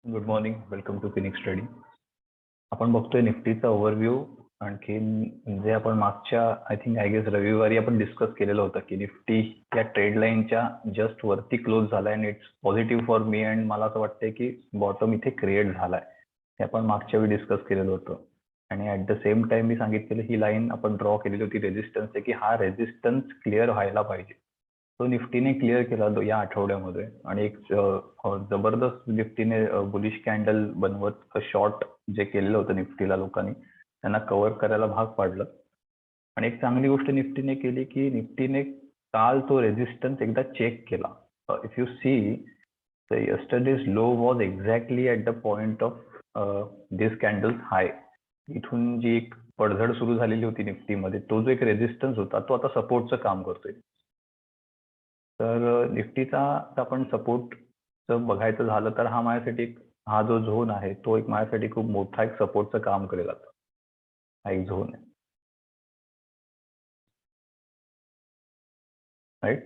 Good morning, welcome to Phoenix Trading. आपण बघतोय निफ्टीचा overview. आणखीन जे आपण मागच्या आय थिंक रविवारी आपण डिस्कस केलेलं होतं की निफ्टी या ट्रेड लाईनच्या जस्ट वरती क्लोज झालाय आणि it's positive for me. And मला असं वाटतंय की बॉटम इथे क्रिएट झालाय. हे आपण मागच्या वेळी डिस्कस केलेलं होतं. आणि ऍट द सेम टाइम मी सांगितलेलं ही लाईन आपण ड्रॉ केलेली होती रेझिस्टन्स की हा रेझिस्टन्स क्लिअर व्हायला पाहिजे. तो निफ्टीने क्लिअर केला या आठवड्यामध्ये आणि एक जबरदस्त निफ्टीने बुलिश कॅन्डल बनवत शॉर्ट जे केलेलं होतं निफ्टीला लोकांनी त्यांना कव्हर करायला भाग पाडलं. आणि एक चांगली गोष्ट निफ्टीने केली की निफ्टीने काल तो रेझिस्टन्स एकदा चेक केला. If you see the yesterday's low was exactly at the point of this candles high. इथून जी एक पडझड सुरू झालेली होती निफ्टीमध्ये तो जो एक रेझिस्टन्स होता तो आता सपोर्टचं काम करतोय. तर निफ्टीचा आपण सपोर्टचं बघायचं झालं तर हा माझ्यासाठी हा जो झोन आहे तो एक माझ्यासाठी खूप मोठा एक सपोर्टचं काम करेल. आता हा एक झोन आहे, राईट.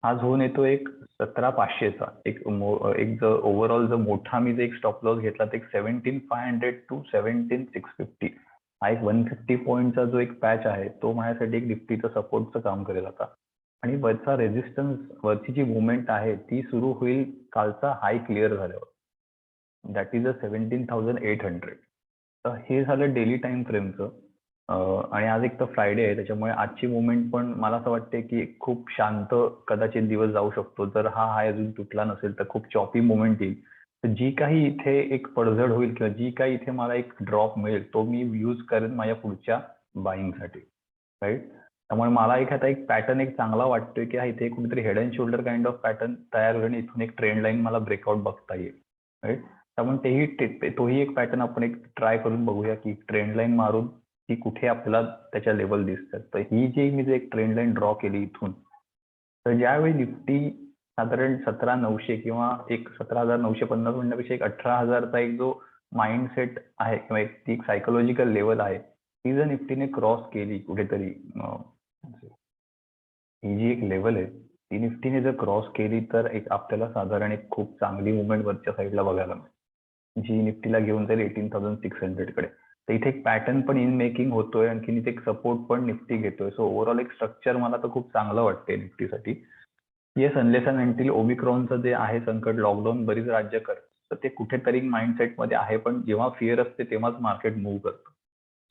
हा झोन येतो एक 17,500चा. एक जो ओव्हरऑल जो मोठा मी जो एक स्टॉप लॉस घेतला ते 17,500 टू 17,650. हा एक 150 पॉईंटचा जो एक पॅच आहे तो माझ्यासाठी एक निफ्टीचं सपोर्टचं काम करेल आता. आणि वरचा रेझिस्टन्स वरची जी मुवमेंट आहे ती सुरू होईल कालचा हाय क्लिअर झाल्यावर. That is a 17,800. तर हे झालं डेली टाइम फ्रेमचं. आणि आज एक तर फ्रायडे आहे त्याच्यामुळे आजची मुवमेंट पण मला असं वाटते की खूप शांत कदाचित दिवस जाऊ शकतो. जर हा हाय अजून तुटला नसेल तर खूप चॉपी मुवमेंट येईल. तर जी काही इथे एक पडझड होईल किंवा जी काही इथे मला एक ड्रॉप मिळेल तो मी यूज करेन माझ्या पुढच्या बाईंगसाठी, राईट. त्यामुळे मला आता एक पॅटर्न एक चांगला वाटतोय की हा इथे कुठेतरी head and shoulder kind of pattern तयार होईल. इथून एक ट्रेंड लाईन मला ब्रेकआउट बघता येईल, राईट. त्यामुळे तोही एक पॅटर्न आपण एक ट्राय करून बघूया की ट्रेंड लाईन मारून की कुठे आपल्याला त्याच्या लेवल दिसतात. तर ही जी मी एक ट्रेंड लाईन ड्रॉ केली इथून, तर ज्यावेळी निफ्टी साधारण 17,900 किंवा एक 17,950 म्हणण्यापेक्षा एक 18,000चा एक जो माइंडसेट आहे किंवा ती एक सायकोलॉजिकल लेवल आहे ती जर निफ्टीने क्रॉस केली कुठेतरी, ही जी एक लेवल आहे ती निफ्टीने जर क्रॉस केली तर एक आपल्याला साधारण एक खूप चांगली मुवमेंट वरच्या साईडला बघायला मिळेल जी निफ्टीला घेऊन जाईल 18,600 कडे. तर इथे एक पॅटर्न पण इन मेकिंग होतोय. आणखी इथे एक सपोर्ट पण निफ्टी घेतोय. सो ओव्हरऑल एक स्ट्रक्चर मला तर खूप चांगलं वाटतंय निफ्टीसाठी. येस, अनलेस अँड अंटिल ओमिक्रॉनचं जे आहे संकट, लॉकडाऊन बरीच राज्य करतं तर ते कुठेतरी माइंडसेटमध्ये आहे. पण जेव्हा फिअर असते तेव्हाच मार्केट मूव्ह करतं.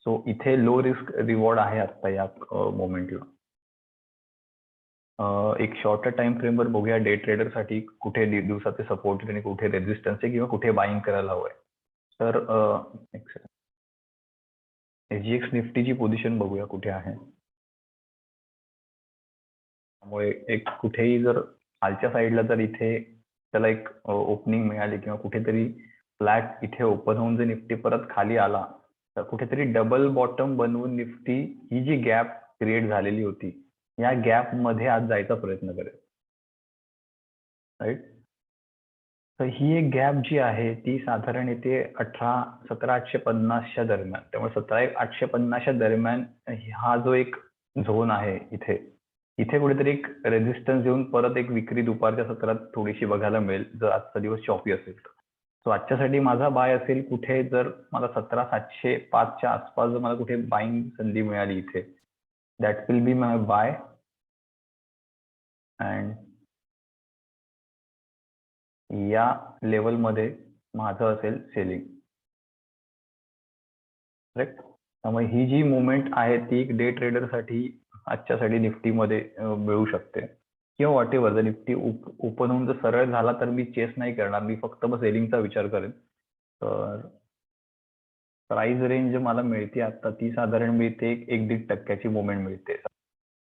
सो इथे लो रिस्क रिवॉर्ड आहे आता या मोमेंटला. एक शॉर्टर टाइम फ्रेमवर बघूया डे ट्रेडरसाठी कुठे दिवसाचे सपोर्ट आणि कुठे रेझिस्टन्स आहे किंवा कुठे बाईंग करायला हवंय. तर एसजीएक्स निफ्टीची पोझिशन बघूया कुठे आहे. त्यामुळे एक कुठेही जर खालच्या साईडला जर इथे त्याला एक ओपनिंग मिळाली किंवा कुठेतरी फ्लॅट इथे ओपन होऊन जर निफ्टी परत खाली आला तर कुठेतरी डबल बॉटम बनवून निफ्टी ही जी गॅप क्रिएट झालेली होती या गॅप मध्ये आज जायचा प्रयत्न करेल, राईट. तर ही एक गॅप जी आहे ती साधारण येते 17,850च्या दरम्यान. त्यामुळे 17,850च्या दरम्यान हा जो एक झोन आहे इथे कुठेतरी एक रेझिस्टन्स देऊन परत एक विक्री दुपारच्या सत्रात थोडीशी बघायला मिळेल जर आजचा दिवस चॉपी असेल तर. सो आजच्यासाठी माझा बाय असेल कुठे जर मला 17,705च्या आसपास जर मला कुठे बाईंग संधी मिळाली इथे, that will be my buy. And या लेवलमध्ये माझं असेल सेलिंग, करेक्ट. त्यामुळे ही जी मुवमेंट आहे ती एक डे ट्रेडरसाठी आजच्यासाठी निफ्टीमध्ये मिळू शकते. किंवा व्हॉट एव्हर जर निफ्टी ओपन होऊन जर सरळ झाला तर मी चेस नाही करणार. मी फक्त मग सेलिंगचा विचार करेन. तर प्राइस रेंज मला मिळते आता ती साधारण मिळते 1-1.5% मुवमेंट मिळते.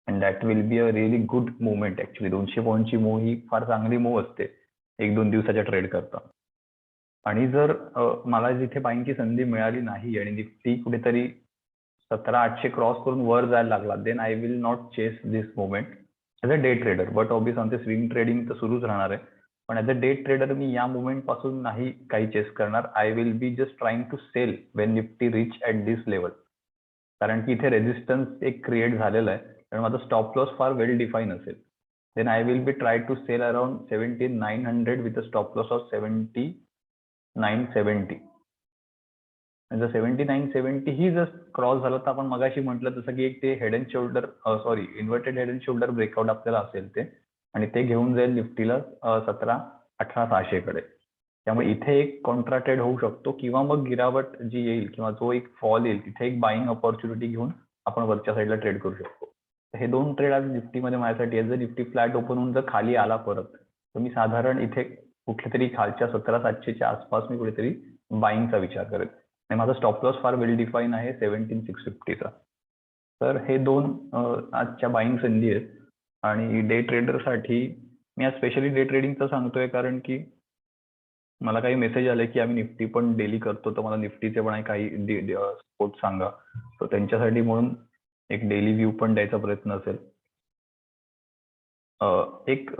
And that will be a really good movement actually. 200 पॉईंटची मूव ही फार चांगली मूव असते 1-2 दिवसाच्या ट्रेड करता. आणि जर मला जिथे बाईंगची संधी मिळाली नाही आणि निफ्टी कुठेतरी 17,800 क्रॉस करून वर जायला लागला then I will not chase this movement as a day trader. But obvious आमचे स्विंग ट्रेडिंग तर सुरूच राहणार आहे. पण ॲज अ डे ट्रेडर मी या मुवमेंट पासून नाही काही चेस करणार. I will be just trying to sell when Nifty reach at this level. कारण की इथे रेझिस्टन्स एक क्रिएट झालेला आहे. कारण माझा स्टॉप लॉस फार वेल डिफाईन असेल. Then I will be try to sell around 17,900 with a stop loss of 70 7970. जर 7970 ही जर क्रॉस झालं तर आपण मगाशी म्हटलं तसं की एक ते head and shoulder sorry inverted head and shoulder breakout आपल्याला असेल ते, आणि ते घेऊन जाईल निफ्टीला 17-18,600 कडे. त्यामुळे इथे एक कॉन्ट्राक्टेड होऊ शकतो किंवा मग गिरावट जी येईल किंवा जो एक फॉल येईल तिथे एक बाईंग ऑपॉर्च्युनिटी घेऊन आपण वरच्या साईडला ट्रेड करू शकतो. हे दोन ट्रेड आज निफ्टीमध्ये माझ्यासाठी आहेत. जर निफ्टी फ्लॅट ओपन होऊन जर खाली आला परत तर मी साधारण इथे कुठल्या तरी खालच्या 17,700च्या आसपास मी कुठेतरी बाईंगचा विचार करेन. आणि माझा स्टॉप लॉस फार वेल डिफाईन आहे 17,650चा. तर हे दोन आजच्या बाईंग संधी आहेत. आणि डे ट्रेडरसाठी मी आज स्पेशली डे ट्रेडिंगचं सांगतोय कारण की मला काही मेसेज आले की आम्ही निफ्टी पण डेली करतो, तर मला निफ्टीचे पण काही स्पोर्ट सांगा. तर त्यांच्यासाठी म्हणून एक डेली व्ह्यू पण द्यायचा प्रयत्न असेल. एक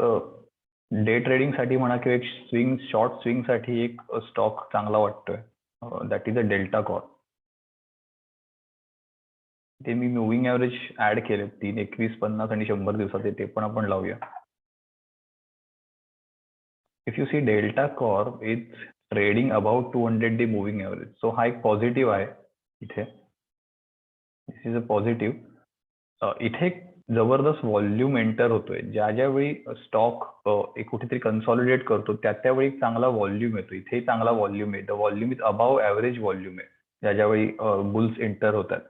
डे ट्रेडिंगसाठी म्हणा किंवा एक शॉर्ट स्विंगसाठी एक स्टॉक चांगला वाटतोय, that is a delta Corp. ते मी मुव्हिंग ॲव्हरेज ऍड केले 3, 21, 50 आणि 100 दिवसाचे, ते पण आपण लावूया. If you see Delta Corp is trading about 200 day moving average. So हा एक पॉझिटिव्ह आहे इथे. This is a positive. इथे एक जबरदस्त व्हॉल्यूम एंटर होतोय. ज्यावेळी स्टॉक कुठेतरी कन्सॉलिडेट करतो त्यावेळी एक चांगला व्हॉल्यूम येतो. इथे चांगला व्हॉल्यूम आहे. The volume is above average volume आहे ज्यावेळी बुल्स एंटर होतात.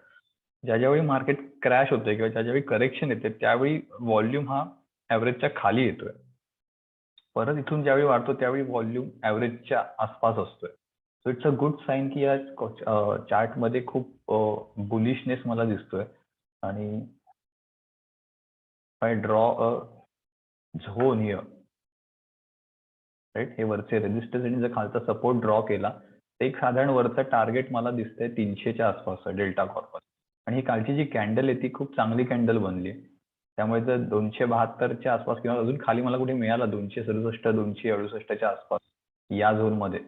ज्यावेळी मार्केट क्रॅश होतोय किंवा ज्यावेळी करेक्शन येते त्यावेळी व्हॉल्यूम हा ॲव्हरेजच्या खाली येतोय. परत इथून ज्यावेळी वाढतो त्यावेळी व्हॉल्यूम ॲव्हरेजच्या आसपास असतोय. So it's a good sign की या चार्टमध्ये खूप बुलिशनेस मला दिसतोय. आणि I draw a zone here, right. हे वरचे रेजिस्टन्स आणि जर खालचा सपोर्ट ड्रॉ केला तर एक साधारण वरचं टार्गेट मला दिसतंय 300च्या आसपास डेल्टा कॉर्प. आणि ही कालची जी कॅन्डल आहे ती खूप चांगली कॅन्डल बनली. त्यामुळे जर 272च्या आसपास किंवा अजून खाली मला कुठे मिळाला 267, 268च्या आसपास या झोनमध्ये,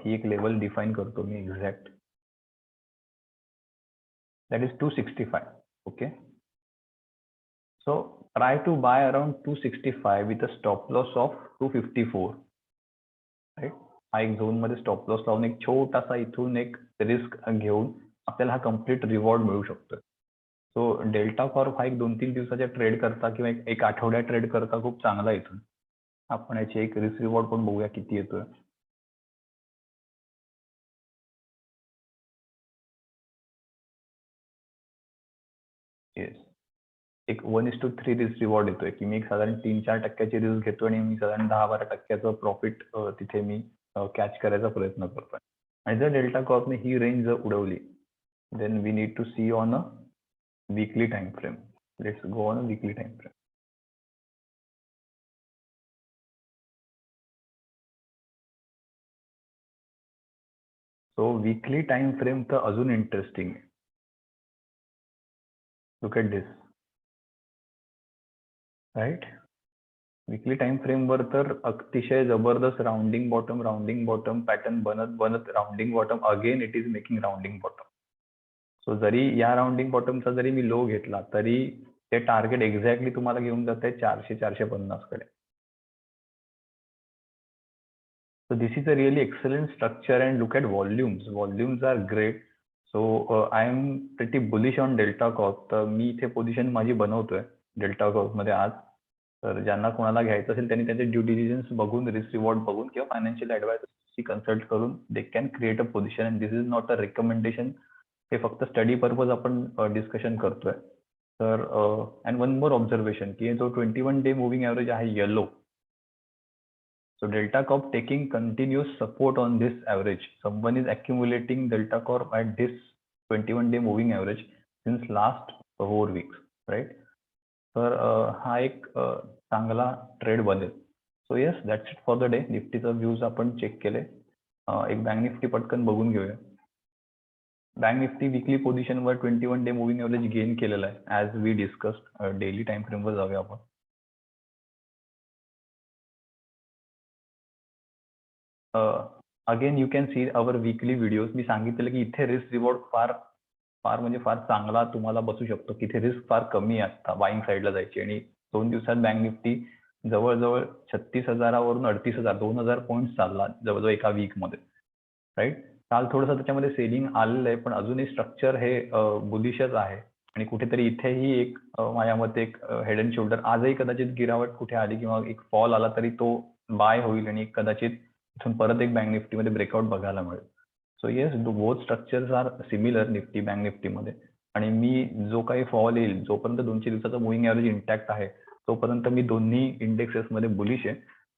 ही एक लेवल डिफाईन करतो मी exact. That is 265. Okay. So try to buy around 265 with a stop loss of 254. Right. हा एक झोन मध्ये स्टॉप लॉस लावून एक छोटासा इथून एक रिस्क घेऊन आपल्याला हा कम्प्लीट रिवॉर्ड मिळू शकतो. सो डेल्टा कॉर्प हा एक 2-3 दिवसाच्या ट्रेड करता किंवा एक आठवड्या ट्रेड करता खूप चांगला इथून. आपण याची एक रिस्क रिवॉर्ड पण बघूया किती येतोय. येस. एक 1:3 रिस्क रिवॉर्ड येतोय की मी एक साधारण 3-4% रिस्क घेतो आणि मी साधारण 10-12% प्रॉफिट तिथे मी कॅच करायचा प्रयत्न करतोय. आणि जर डेल्टा कॉर्पने ही रेंज जर उडवली then we need to see on a weekly time frame. Let's go on a weekly time frame. So weekly time frame तर अजून इंटरेस्टिंग आहे. Look at this, right? Weekly time frame वर तर अतिशय जबरदस्त rounding bottom pattern बनत rounding bottom again it is making rounding bottom. So जरी या राउंडिंग बॉटमचा जरी मी लो घेतला तरी ते टार्गेट एक्झॅक्टली तुम्हाला घेऊन जात आहे 400-450 कडे. So this is a really excellent structure and look at volumes. Volumes are great. So I am pretty bullish on Delta Corp. तर मी इथे पोझिशन माझी बनवतोय डेल्टा कॉर्प मध्ये आज. तर ज्यांना कोणाला घ्यायचं असेल त्यांनी त्यांचे ड्यू डिलिजन्स बघून, रिस्क रिवॉर्ड बघून किंवा फायनान्शियल ऍडवायझरशी कन्सल्ट करून they can create a position. And this is not a recommendation. हे फक्त स्टडी पर्पज आपण डिस्कशन करतोय. तर अँड वन मोर ऑब्झर्वेशन की जो 21 डे मुव्हिंग ॲव्हरेज आहे yellow. So Delta Corp taking continuous support on this average. Someone is accumulating Delta Corp at this 21-day moving average since last 4 weeks, right? तर हा एक चांगला trade बनेल. So yes, that's it for the day. निफ्टीचा views आपण check केले. एक bank Nifty पटकन बघून घेऊया. बँक निफ्टी विकली पोझिशनवर 21 डे मुव्हिंग ॲव्हरेज गेन केलेला आहे as we discussed. Daily time फ्रेमवर जाऊया आपण. Again you can see our weekly videos. मी सांगितलेलं की इथे रिस्क रिवॉर्ड फार फार म्हणजे फार चांगला तुम्हाला बसू शकतो की इथे रिस्क फार कमी आहे आता बाईंग साईडला जायची. आणि 2 दिवसात बँक निफ्टी जवळजवळ 36,000 वरून 38,000 2,000 पॉईंट्स चालला जवळजवळ एका वीकमध्ये, राईट. काल थोडंसं त्याच्यामध्ये सेलिंग आलेलं आहे, पण अजूनही स्ट्रक्चर हे बुलिशच आहे आणि कुठेतरी इथेही एक माझ्या मते एक हेड अँड शोल्डर आजही कदाचित गिरावट कुठे आली किंवा एक फॉल आला तरी तो बाय होईल आणि कदाचित इथून परत एक बँक निफ्टीमध्ये ब्रेकआउट बघायला मिळेल. So yes, both structures are similar Nifty bank निफ्टीमध्ये. आणि मी जो काही फॉल येईल, जोपर्यंत 200 दिवसाचा मुव्हिंग ॲव्हरेज इंटॅक्ट आहे तोपर्यंत मी दोन्ही इंडेक्सेसमध्ये बुलिश आहे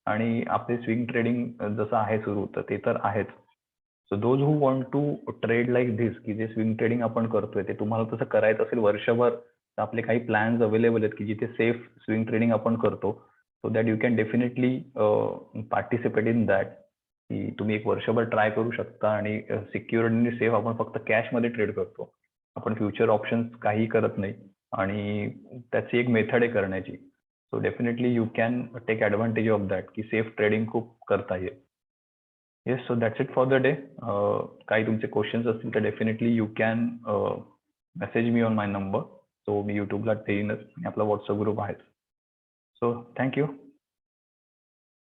आणि आपले स्विंग ट्रेडिंग जसं आहे सुरू तर ते तर आहेच. So those who want to trade like this, की जे स्विंग ट्रेडिंग आपण करतोय ते तुम्हाला तसं करायचं असेल वर्षभर, तर आपले काही प्लॅन्स अवेलेबल आहेत की जिथे सेफ स्विंग ट्रेडिंग आपण करतो. So that you can definitely participate in that, की तुम्ही एक वर्षभर ट्राय करू शकता आणि सिक्युअर्ड आणि सेफ आपण फक्त कॅशमध्ये ट्रेड करतो. आपण फ्युचर ऑप्शन्स काही करत नाही आणि त्याची एक मेथड आहे करण्याची. So definitely you can take advantage of that, की सेफ ट्रेडिंग खूप करता येईल. Yes, so that's it for the day. काही तुमचे क्वेश्चन्स असतील तर definitely you can message me on my number. So मी युट्यूबला देईनच आणि आपला व्हॉट्सअप ग्रुप आहेच. So thank you.